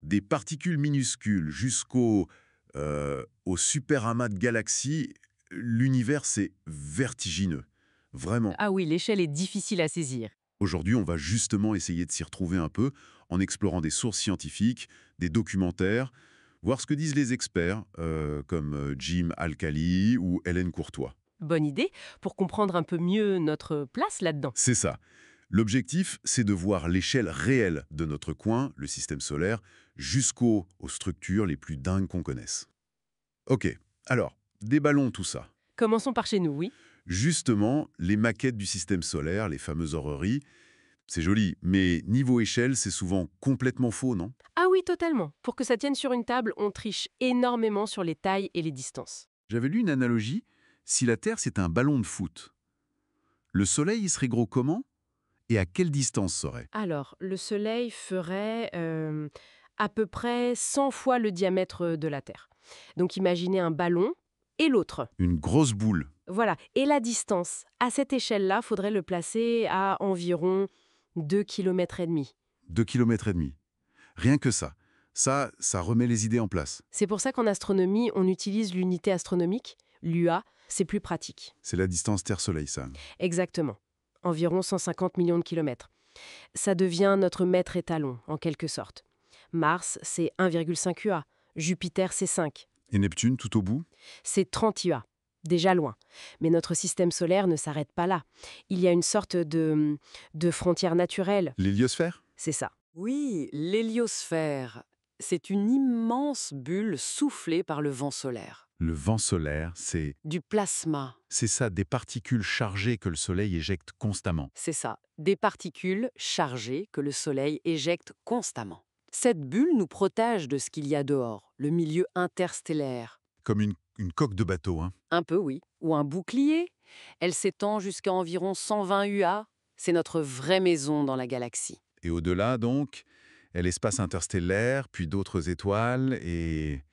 des particules minuscules au super amas de galaxies, l'univers, c'est vertigineux. Vraiment. Ah oui, l'échelle est difficile à saisir. Aujourd'hui, on va justement essayer de s'y retrouver un peu en explorant des sources scientifiques, des documentaires, voir ce que disent les experts, comme Jim Alcali ou Hélène Courtois. Bonne idée pour comprendre un peu mieux notre place là-dedans. C'est ça. L'objectif, c'est de voir l'échelle réelle de notre coin, le système solaire, aux structures les plus dingues qu'on connaisse. Ok, alors, déballons tout ça. Commençons par chez nous, oui. Justement, les maquettes du système solaire, les fameuses orreries, c'est joli, mais niveau échelle, c'est souvent complètement faux, non? Ah oui, totalement. Pour que ça tienne sur une table, on triche énormément sur les tailles et les distances. J'avais lu une analogie, si la Terre c'est un ballon de foot, le Soleil il serait gros comment? Et à quelle distance serait? Alors, le Soleil ferait à peu près 100 fois le diamètre de la Terre. Donc imaginez un ballon et l'autre. Une grosse boule, Voilà. Et la distance, à cette échelle-là, faudrait le placer à environ 2,5 km. 2,5 km. Rien que ça. Ça remet les idées en place. C'est pour ça qu'en astronomie, on utilise l'unité astronomique, l'UA, c'est plus pratique. C'est la distance Terre-Soleil, ça. Exactement. Environ 150 millions de kilomètres. Ça devient notre maître étalon, en quelque sorte. Mars, c'est 1,5 UA. Jupiter, c'est 5. Et Neptune, tout au bout? C'est 30 UA. Déjà loin. Mais notre système solaire ne s'arrête pas là. Il y a une sorte de frontière naturelle. L'héliosphère? C'est ça. Oui, l'héliosphère. C'est une immense bulle soufflée par le vent solaire. Le vent solaire, c'est Du plasma, ça, des particules chargées que le Soleil éjecte constamment. c'est ça. Des particules chargées que le Soleil éjecte constamment. Cette bulle nous protège de ce qu'il y a dehors, le milieu interstellaire. Comme une coque de bateau, hein. Un peu, oui. Ou un bouclier. Elle s'étend jusqu'à environ 120 UA. C'est notre vraie maison dans la galaxie. Et au-delà, donc, il y a l'espace interstellaire, puis d'autres étoiles et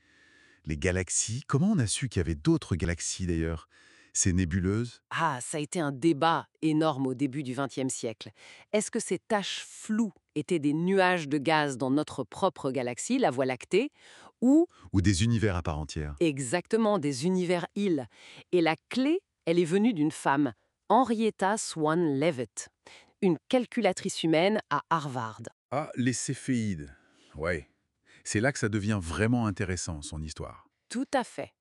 les galaxies. Comment on a su qu'il y avait d'autres galaxies, d'ailleurs? Ces nébuleuses? Ah, ça a été un débat énorme au début du XXe siècle. Est-ce que ces taches floues étaient des nuages de gaz dans notre propre galaxie, la Voie lactée, ou Ou des univers à part entière? exactement des univers-îles? Et la clé, elle est venue d'une femme, Henrietta Swan Leavitt, une calculatrice humaine à Harvard. Ah, les céphéides. Ouais. C'est là que ça devient vraiment intéressant, son histoire. Tout à fait.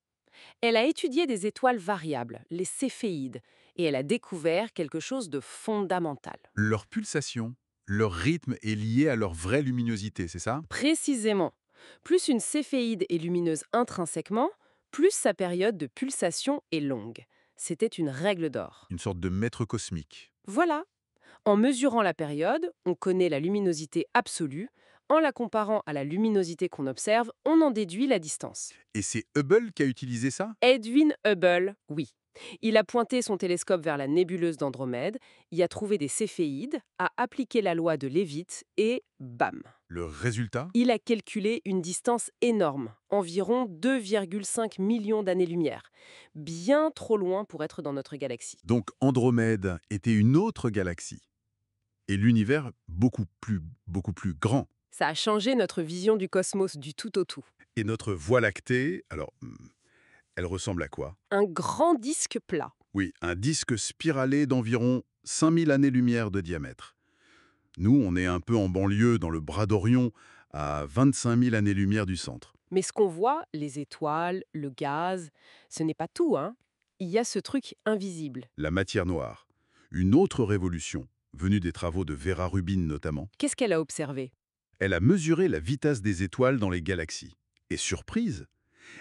Elle a étudié des étoiles variables, les céphéides, et elle a découvert quelque chose de fondamental. Leur pulsation, leur rythme est lié à leur vraie luminosité, c'est ça? Précisément. Plus une céphéide est lumineuse intrinsèquement, plus sa période de pulsation est longue. C'était une règle d'or. Une sorte de maître cosmique. Voilà. En mesurant la période, on connaît la luminosité absolue. En la comparant à la luminosité qu'on observe, on en déduit la distance. Et c'est Hubble qui a utilisé ça? Edwin Hubble, oui. Il a pointé son télescope vers la nébuleuse d'Andromède, y a trouvé des céphéides, a appliqué la loi de Leavitt et bam! Le résultat? Il a calculé une distance énorme, environ 2,5 millions d'années-lumière. Bien trop loin pour être dans notre galaxie. Donc Andromède était une autre galaxie. Et l'univers beaucoup plus grand. Ça a changé notre vision du cosmos du tout au tout. Et notre Voie lactée, alors, elle ressemble à quoi? Un grand disque plat. Oui, un disque spiralé d'environ 5000 années-lumière de diamètre. Nous, on est un peu en banlieue, dans le bras d'Orion, à 25 000 années-lumière du centre. Mais ce qu'on voit, les étoiles, le gaz, ce n'est pas tout, hein. Il y a ce truc invisible. La matière noire. Une autre révolution, venue des travaux de Vera Rubin notamment. Qu'est-ce qu'elle a observé? Elle a mesuré la vitesse des étoiles dans les galaxies. Et surprise,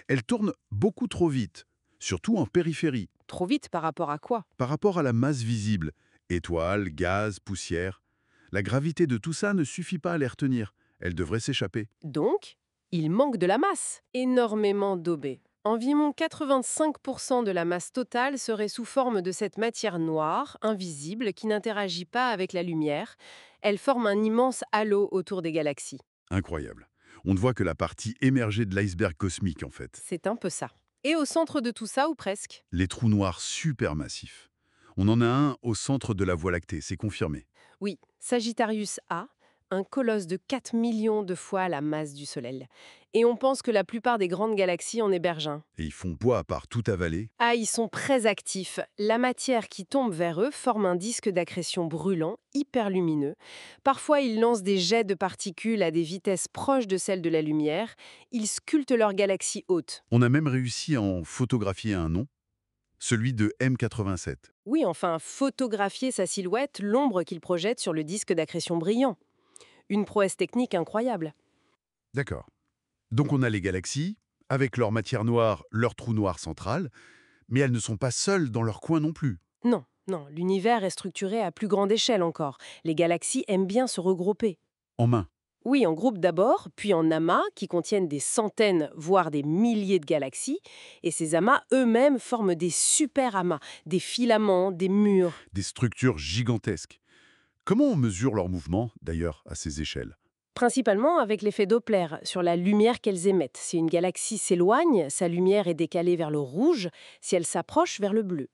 elle tourne beaucoup trop vite, surtout en périphérie, Trop vite par rapport à quoi? par rapport à la masse visible. Étoiles, gaz, poussière. La gravité de tout ça ne suffit pas à les retenir. Elle devrait s'échapper. Donc, il manque de la masse. Énormément d'OB. Environ 85% de la masse totale serait sous forme de cette matière noire, invisible, qui n'interagit pas avec la lumière. Elle forme un immense halo autour des galaxies. Incroyable. On ne voit que la partie émergée de l'iceberg cosmique, en fait. C'est un peu ça. Et au centre de tout ça, ou presque? Les trous noirs supermassifs. On en a un au centre de la Voie lactée, c'est confirmé. Oui, Sagittarius A, un colosse de 4 millions de fois la masse du Soleil. Et on pense que la plupart des grandes galaxies en hébergent un. Et ils font quoi à part tout avaler? Ah, ils sont très actifs. La matière qui tombe vers eux forme un disque d'accrétion brûlant, hyper lumineux. Parfois, ils lancent des jets de particules à des vitesses proches de celles de la lumière. Ils sculptent leur galaxie haute. On a même réussi à en photographier un nom, celui de M87. Oui, enfin, photographier sa silhouette, l'ombre qu'il projette sur le disque d'accrétion brillant. Une prouesse technique incroyable. D'accord. Donc on a les galaxies, avec leur matière noire, leur trou noir central, mais elles ne sont pas seules dans leur coin non plus. Non, non, l'univers est structuré à plus grande échelle encore. Les galaxies aiment bien se regrouper. En main. Oui, en groupe d'abord, puis en amas qui contiennent des centaines, voire des milliers de galaxies. Et ces amas eux-mêmes forment des super-amas, des filaments, des murs. Des structures gigantesques. Comment on mesure leur mouvement, d'ailleurs, à ces échelles? Principalement avec l'effet Doppler sur la lumière qu'elles émettent. Si une galaxie s'éloigne, sa lumière est décalée vers le rouge, si elle s'approche, vers le bleu.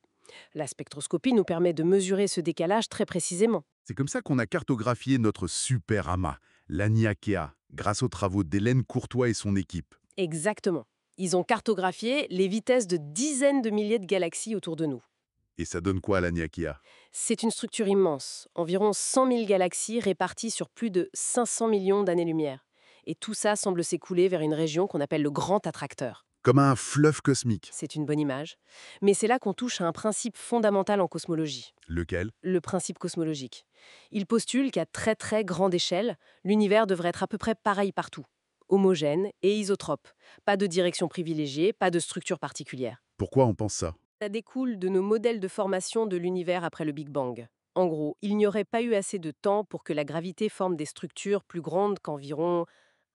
La spectroscopie nous permet de mesurer ce décalage très précisément. C'est comme ça qu'on a cartographié notre super amas, l'Aniakea, grâce aux travaux d'Hélène Courtois et son équipe. Exactement. Ils ont cartographié les vitesses de dizaines de milliers de galaxies autour de nous. Et ça donne quoi, l'Aniakea? C'est une structure immense, environ 100 000 galaxies réparties sur plus de 500 millions d'années-lumière. Et tout ça semble s'écouler vers une région qu'on appelle le grand attracteur. Comme un fleuve cosmique. C'est une bonne image. Mais c'est là qu'on touche à un principe fondamental en cosmologie, Lequel? le principe cosmologique. Il postule qu'à très très grande échelle, l'univers devrait être à peu près pareil partout, homogène et isotrope. Pas de direction privilégiée, pas de structure particulière. Pourquoi on pense ça? Ça découle de nos modèles de formation de l'univers après le Big Bang. En gros, il n'y aurait pas eu assez de temps pour que la gravité forme des structures plus grandes qu'environ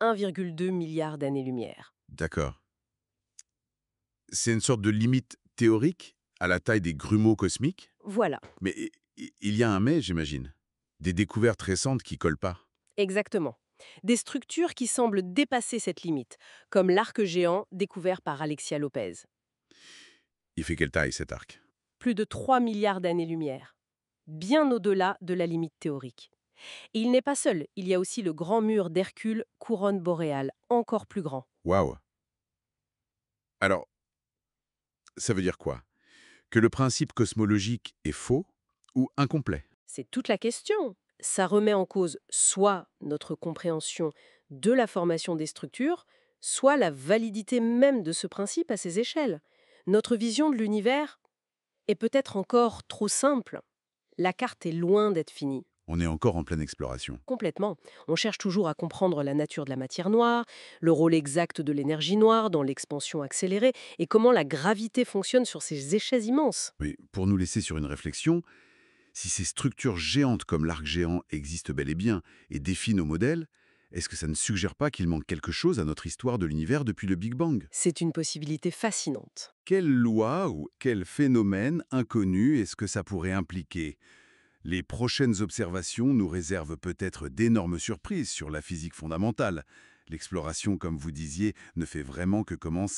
1,2 milliard d'années-lumière. D'accord. C'est une sorte de limite théorique à la taille des grumeaux cosmiques? Voilà, Mais il y a un mais, j'imagine. Des découvertes récentes qui collent pas. exactement. Des structures qui semblent dépasser cette limite, comme l'arc géant découvert par Alexia Lopez. Il fait quelle taille, cet arc? Plus de 3 milliards d'années-lumière. Bien au-delà de la limite théorique. Et il n'est pas seul, il y a aussi le grand mur d'Hercule, couronne boréale, encore plus grand. Waouh! Alors, ça veut dire quoi? Que le principe cosmologique est faux ou incomplet? C'est toute la question. Ça remet en cause soit notre compréhension de la formation des structures, soit la validité même de ce principe à ces échelles. Notre vision de l'univers est peut-être encore trop simple. La carte est loin d'être finie. On est encore en pleine exploration. Complètement. On cherche toujours à comprendre la nature de la matière noire, le rôle exact de l'énergie noire dans l'expansion accélérée et comment la gravité fonctionne sur ces échelles immenses. Mais pour nous laisser sur une réflexion, si ces structures géantes comme l'arc géant existent bel et bien et défient nos modèles, est-ce que ça ne suggère pas qu'il manque quelque chose à notre histoire de l'univers depuis le Big Bang? C'est une possibilité fascinante. Quelle loi ou quel phénomène inconnu est-ce que ça pourrait impliquer? Les prochaines observations nous réservent peut-être d'énormes surprises sur la physique fondamentale. L'exploration, comme vous disiez, ne fait vraiment que commencer.